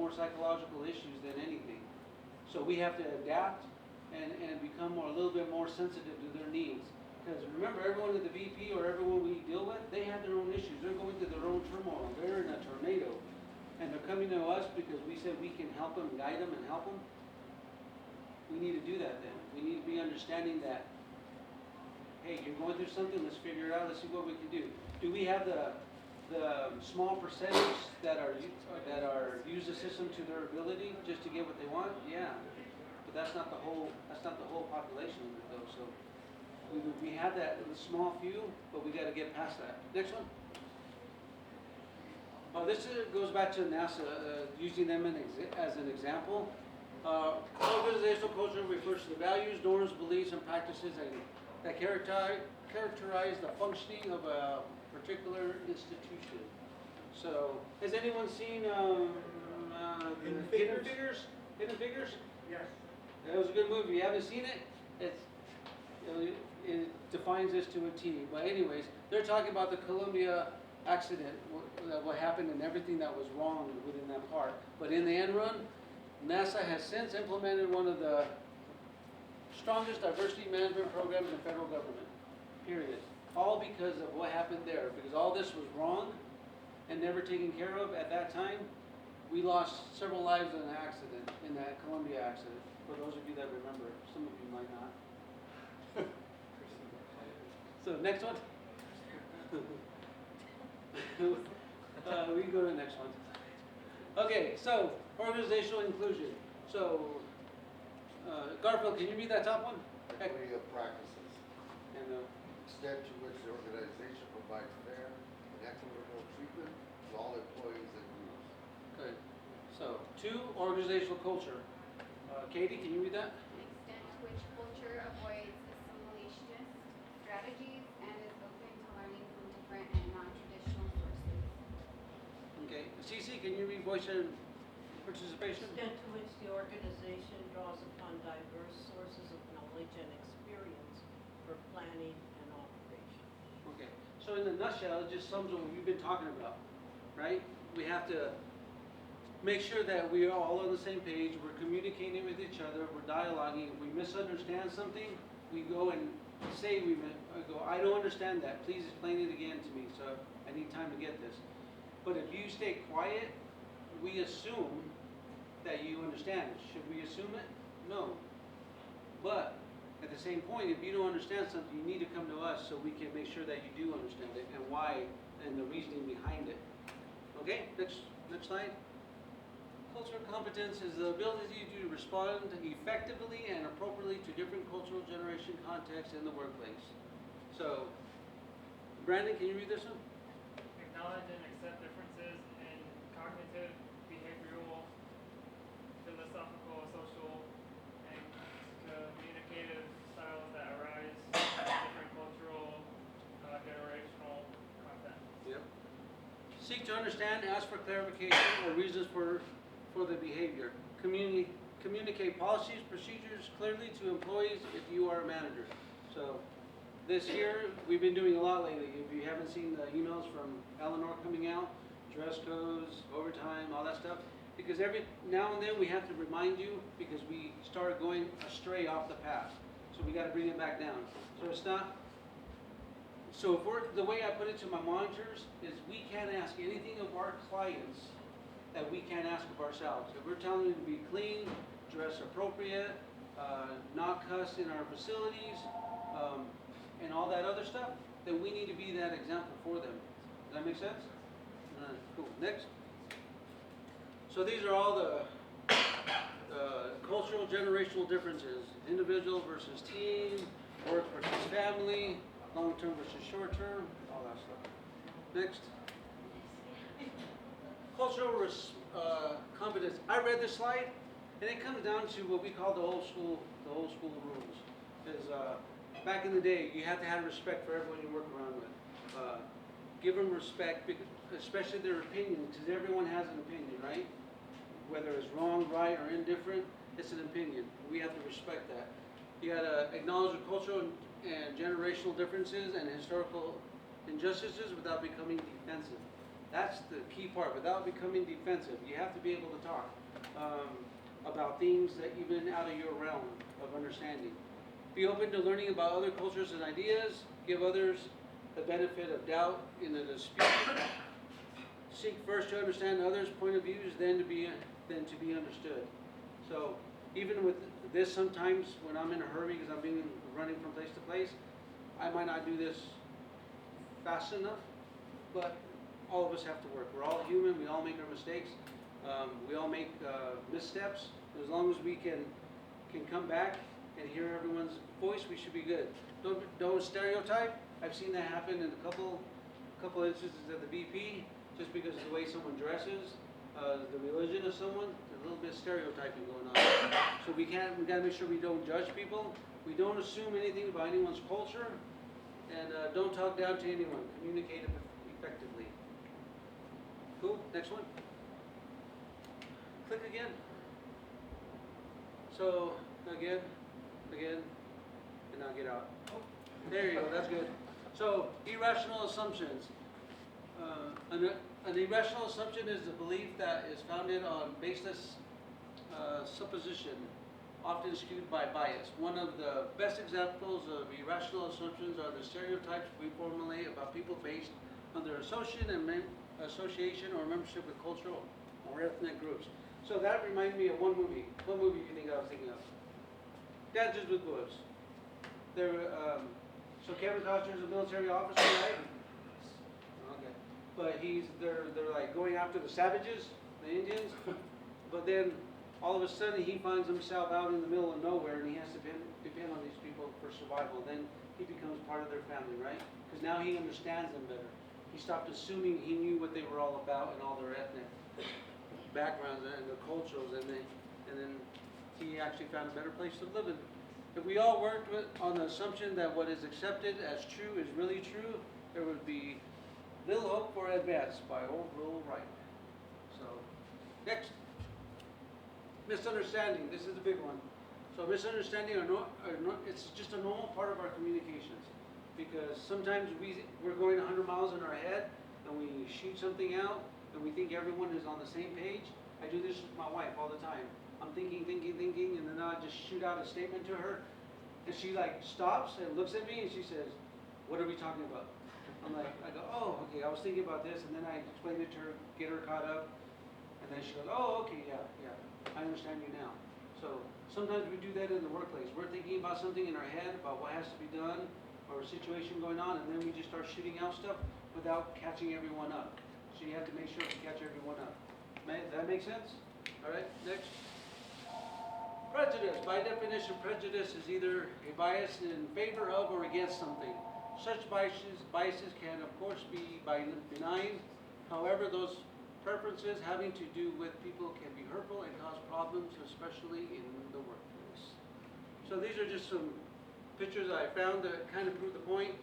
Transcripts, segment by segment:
more psychological issues than anything. So we have to adapt and become a little bit more sensitive to their needs. Because remember, everyone at the VP or everyone we deal with, they have their own issues. They're going through their own turmoil. They're in a tornado. And they're coming to us because we said we can help them, guide them, and help them. We need to do that then. We need to be understanding that, hey, you're going through something, let's figure it out, let's see what we can do. Do we have the small percentage that use the system to their ability just to get what they want? Yeah. But that's not the whole population of it though. So we have that small few, but we got to get past that. Next one. Oh, this goes back to NASA, using them as an example. Organizational culture refers to the values, norms, beliefs, and practices that characterize the functioning of a particular institution. So, has anyone seen Hidden Hidden Figures? Figures? Hidden Figures? Yes. That was a good movie. If you haven't seen it, it defines this to a T. But anyways, they're talking about the Columbia accident, what happened and everything that was wrong within that part. But in the end run, NASA has since implemented one of the strongest diversity management programs in the federal government, period. All because of what happened there, because all this was wrong and never taken care of at that time. We lost several lives in an accident, in that Columbia accident, for those of you that remember. Some of you might not. So next one. We can go to the next one. Okay, so organizational inclusion. So, Garfield, can you read that top one? Equity of practices, And extent to which the organization provides fair and equitable treatment to all employees and groups. good. So, 2, organizational culture. Katie, can you read that? The extent to which culture avoids assimilationist strategies and is open to learning from different and non-traditional sources. Okay. Cece, can you read voice and participation? Extent to which the organization draws upon diverse sources of knowledge and experience for planning and operation. Okay. So in a nutshell, it just sums up what we've been talking about, right? We have to make sure that we are all on the same page, we're communicating with each other, we're dialoguing. If we misunderstand something, we go and say I don't understand that. Please explain it again to me, so I need time to get this. But if you stay quiet, we assume that you understand it. Should we assume it? No. But at the same point, if you don't understand something, you need to come to us so we can make sure that you do understand it and why and the reasoning behind it. Okay, next slide. Cultural competence is the ability to respond effectively and appropriately to different cultural generation contexts in the workplace. So, Brandon, can you read this one? Acknowledge and accept differences in cognitive, behavioral, philosophical, social, and communicative styles that arise from different cultural, generational content. Yep. Seek to understand, ask for clarification or reasons for the behavior. Communicate policies, procedures clearly to employees if you are a manager. So this year, we've been doing a lot lately. If you haven't seen the emails from Eleanor coming out, dress codes, overtime, all that stuff, because every now and then we have to remind you because we start going astray off the path. So we got to bring it back down. So it's not. So if the way I put it to my monitors is we can't ask anything of our clients that we can't ask of ourselves. If we're telling you to be clean, dress appropriate, not cuss in our facilities, and all that other stuff, then we need to be that example for them. Does that make sense? Cool. Next. So these are all the cultural generational differences. Individual versus team, work versus family, long-term versus short-term, all that stuff. Next. Cultural competence. I read this slide, and it comes down to what we call the old school rules. Because back in the day, you had to have respect for everyone you work around with. Give them respect, especially their opinion, because everyone has an opinion, right? Whether it's wrong, right, or indifferent, it's an opinion. We have to respect that. You got to acknowledge the cultural and generational differences and historical injustices without becoming defensive. That's the key part, without becoming defensive. You have to be able to talk about things that even out of your realm of understanding. Be open to learning about other cultures and ideas. Give others the benefit of doubt in a dispute. Seek first to understand others' point of views, then to be understood. So even with this, sometimes when I'm in a hurry because I'm running from place to place, I might not do this fast enough, but all of us have to work. We're all human. We all make our mistakes. We all make missteps. As long as we can come back and hear everyone's voice, we should be good. Don't stereotype. I've seen that happen in a couple instances at the BP, just because of the way someone dresses, the religion of someone. There's a little bit of stereotyping going on. So we gotta make sure we don't judge people. We don't assume anything about anyone's culture, and don't talk down to anyone. Communicate effectively. Cool. Next one. Click again. So again, and now get out. There you go. That's good. So irrational assumptions. An irrational assumption is a belief that is founded on baseless supposition, often skewed by bias. One of the best examples of irrational assumptions are the stereotypes we formulate about people based on their association or membership with cultural or ethnic groups. So that reminded me of one movie. What movie do you think I was thinking of? Dances with Wolves. So Kevin Costner's a military officer, right? Okay. But they're like going after the savages, the Indians. But then all of a sudden he finds himself out in the middle of nowhere and he has to depend on these people for survival. Then he becomes part of their family, right? Because now he understands them better. He stopped assuming he knew what they were all about and all their ethnic backgrounds and the cultures, and then he actually found a better place to live in. If we all worked on the assumption that what is accepted as true is really true, there would be little hope for advance by overall right. So, next. Misunderstanding. This is a big one. So misunderstanding it's just a normal part of our communications, because sometimes we're going 100 miles in our head and we shoot something out and we think everyone is on the same page. I do this with my wife all the time. I'm thinking, and then I just shoot out a statement to her, and she like stops and looks at me and she says, "What are we talking about?" I go, "Oh, okay, I was thinking about this," and then I explain it to her, get her caught up, and then she goes, "Oh, okay, yeah, I understand you now." So sometimes we do that in the workplace. We're thinking about something in our head about what has to be done or a situation going on, and then we just start shooting out stuff without catching everyone up. So you have to make sure to catch everyone up. Does that make sense? All right, next. Prejudice. By definition, prejudice is either a bias in favor of or against something. Such biases can, of course, be benign. However, those preferences having to do with people can be hurtful and cause problems, especially in the workplace. So these are just some pictures I found that kind of prove the point.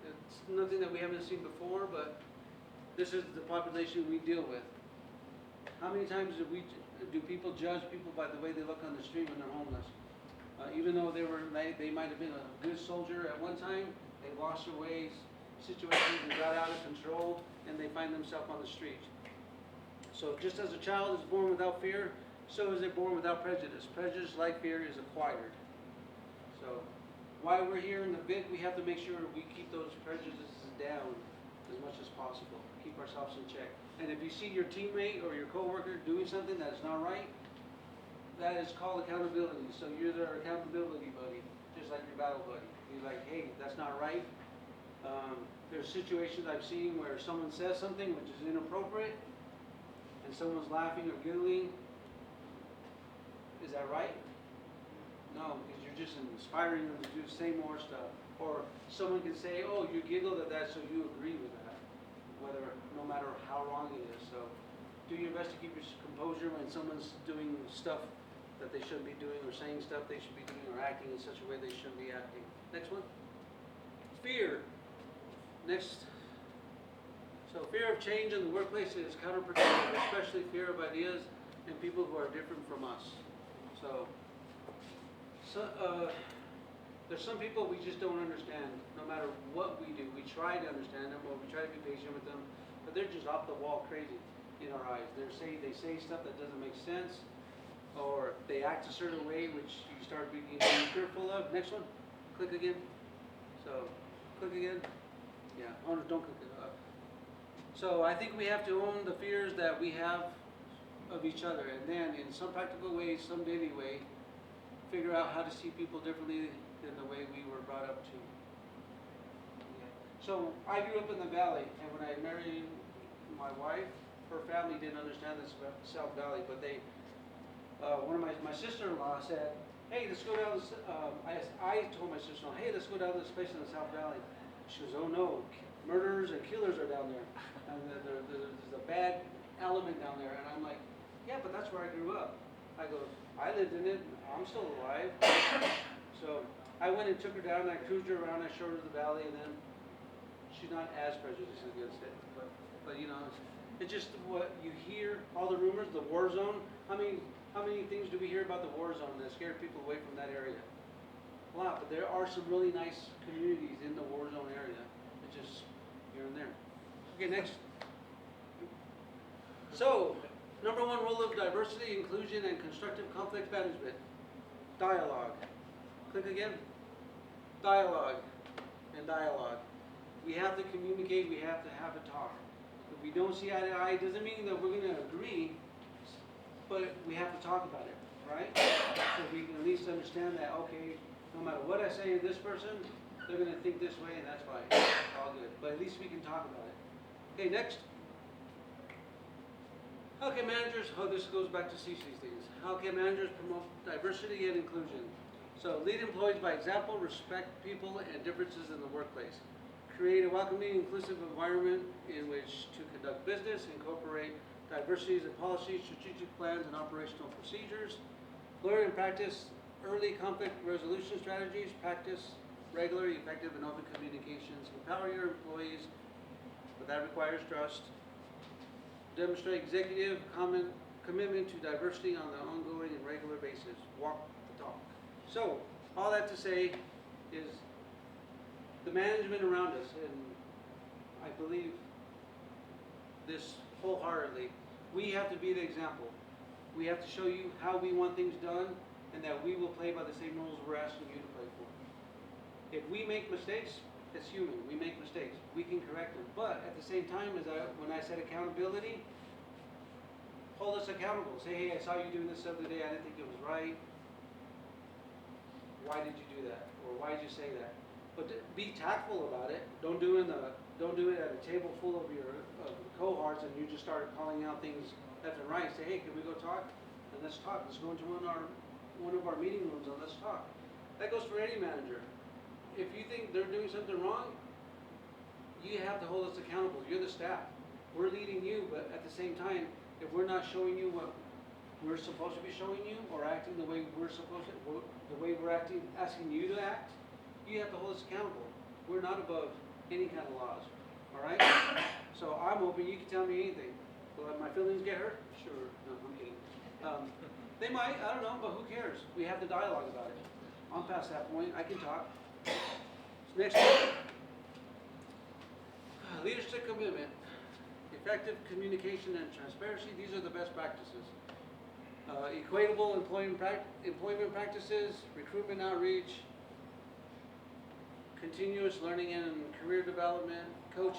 It's nothing that we haven't seen before, but this is the population we deal with. How many times do people judge people by the way they look on the street when they're homeless? Even though they might have been a good soldier at one time, they lost their ways, situations and got out of control, and they find themselves on the street. So just as a child is born without fear, so is it born without prejudice. Prejudice, like fear, is acquired. So while we're here in the VIC, we have to make sure we keep those prejudices down as much as possible. Keep ourselves in check. And if you see your teammate or your coworker doing something that's not right, that is called accountability. So you're their accountability buddy, just like your battle buddy. You're like, hey, that's not right. There's situations I've seen where someone says something which is inappropriate, and someone's laughing or giggling. Is that right? No, because you're just inspiring them to say more stuff. Or someone can say, oh, you giggled at that, so you agree with that, no matter how wrong it is. So do your best to keep your composure when someone's doing stuff that they shouldn't be doing, or saying stuff they should be doing, or acting in such a way they shouldn't be acting. Next one. Fear. Next. So fear of change in the workplace is counterproductive, especially fear of ideas and people who are different from us. So there's some people we just don't understand. No matter what we do, we try to understand them, or we try to be patient with them, but they're just off the wall crazy in our eyes. They say stuff that doesn't make sense, or they act a certain way, which you start being fearful of. Next one, click again. So, click again. Yeah, oh, no, don't click it up. So I think we have to own the fears that we have of each other, and then in some practical way, some daily way, figure out how to see people differently than the way we were brought up to. Yeah. So I grew up in the valley, and when I married my wife, her family didn't understand the South Valley, but they, one of my sister-in-law said, hey, let's go down this, I told my sister-in-law, hey, let's go down to this place in the South Valley. She goes, oh no, murderers and killers are down there, and there's a bad element down there, and I'm like, yeah, but that's where I grew up. I go, I lived in it, I'm still alive. So I went and took her down, and I cruised her around, I showed her the valley, and then she's not as prejudiced against it, but you know, it's just what you hear, all the rumors, the war zone. How many things do we hear about the war zone that scare people away from that area? A lot, but there are some really nice communities in the war zone area. It's just here and there. Okay, next. So, number one rule of diversity, inclusion, and constructive conflict management. Dialogue. Click again. Dialogue and dialogue. We have to communicate, we have to have a talk. If we don't see eye to eye, it doesn't mean that we're going to agree, but we have to talk about it, right? So we can at least understand that, okay, no matter what I say to this person, they're going to think this way, and that's fine. All good. But at least we can talk about it. Okay, next. How can managers, this goes back to Cece's things. How can managers promote diversity and inclusion? So lead employees by example, respect people and differences in the workplace. Create a welcoming, inclusive environment in which to conduct business, incorporate diversities in policies, strategic plans, and operational procedures. Learn and practice early conflict resolution strategies. Practice regular, effective, and open communications. Empower your employees, but that requires trust. Demonstrate executive commitment to diversity on an ongoing and regular basis. Walk the talk. So, all that to say is the management around us, and I believe this wholeheartedly, we have to be the example. We have to show you how we want things done, and that we will play by the same rules we're asking you to play for. If we make mistakes, it's human. We make mistakes. We can correct them. But at the same time, when I said accountability, hold us accountable. Say, hey, I saw you doing this the other day. I didn't think it was right. Why did you do that? Or why did you say that? But be tactful about it. Don't do it at a table full of your cohorts and you just start calling out things left and right. Say, hey, can we go talk? And let's talk. Let's go into one of our meeting rooms and let's talk. That goes for any manager. If you think they're doing something wrong, you have to hold us accountable. You're the staff. We're leading you, but at the same time, if we're not showing you what we're supposed to be showing you, or acting the way we're supposed to, the way we're acting, asking you to act, you have to hold us accountable. We're not above any kind of laws. All right? So I'm open. You can tell me anything. Will my feelings get hurt? Sure. No, I'm kidding. They might. I don't know, but who cares? We have the dialogue about it. I'm past that point. I can talk. Next one. Leadership commitment. Effective communication and transparency. These are the best practices. Equatable employment practices, recruitment outreach, continuous learning and career development,